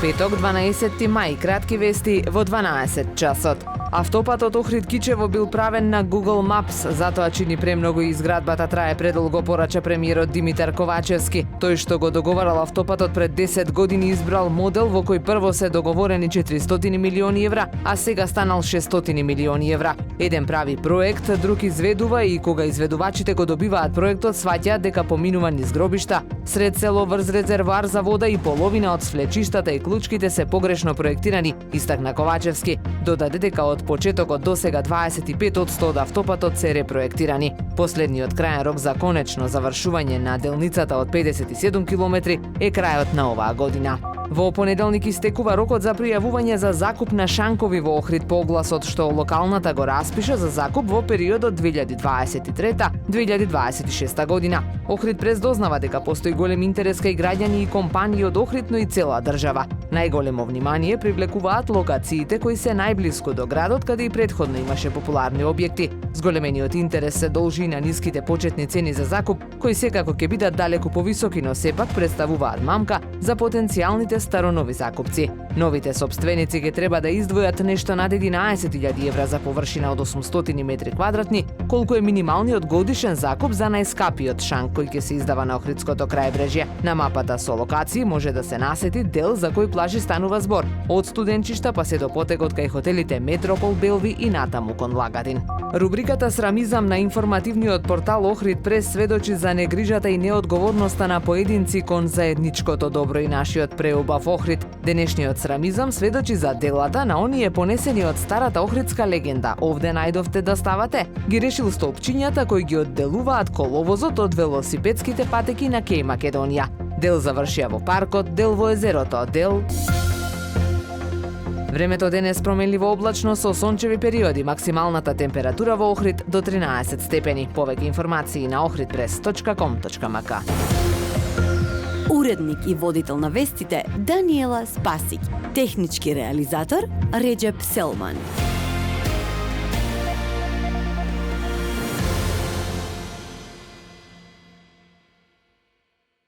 Петок, 12 мај, кратки вести во 12 часот. Автопатот Охрид-Кичево бил правен на Google Maps, затоа чини премногу и изградбата трае предолго, порача премиерот Димитар Ковачевски. Тој што го договарал автопатот пред 10 години избрал модел во кој прво се договорени 400 милиони евра, а сега станал 600 милиони евра. Еден прави проект, друг изведува и кога изведувачите го добиваат проектот, сваќаат дека поминува низ гробишта, сред село врз резервоар за вода и половина од свлечиштата и клучките се погрешно проектирани, истакна Ковачевски. Додаде дека од почетокот до сега 25% од автопатот се репроектирани. Последниот крајен рок за конечно завршување на делницата од 57 километри е крајот на оваа година. Во понеделник истекува рокот за пријавување за закуп на шанкови во Охрид по огласот што локалната го распиша за закуп во периодот 2023-2026 година. Охрид прес дознава дека постои голем интерес кај граѓани и компании од Охрид, но и цела држава. Најголемо внимание привлекуваат локациите кои се најблиску до градот, каде и претходно имаше популарни објекти. Зголемениот интерес се должи и на ниските почетни цени за закуп, кои секако ќе бидат далеку повисоки, но сепак представуваат мамка за потенцијалните старонови закупци. Новите сопственици ќе треба да издвојат нешто над 11.000 евра за површина од 800 метри квадратни, колку е минималниот годишен закуп за најскапиот шанк кој ќе се издава на Охридското крајбрежје. На мапата со локации може да се насети дел за кој плажи станува збор, од студенчишта па се до потегот кај хотелите Метропол, Белви и натаму кон Лагадин. Рубриката Срамизам на информативниот портал Охрид прес сведочи за негрижата и неодговорноста на поединци кон заедничкото добро и нашиот преубав Охрид. Денешниот срамизам сведочи за делата на оние понесени од старата охридска легенда. Овде најдовте да ставате. Ги решил столпчињата кои ги одделуваат коловозот од велосипедските патеки на Кеј Македонија. Дел завршија во паркот, дел во езерото, дел... Времето денес променливо облачно со сончеви периоди, максималната температура во Охрид до 13 степени. Повеќе информации на ohridpress.com.mk. Уредник и водител на вестите Даниела Спасик. Технички реализатор Реджеп Селман.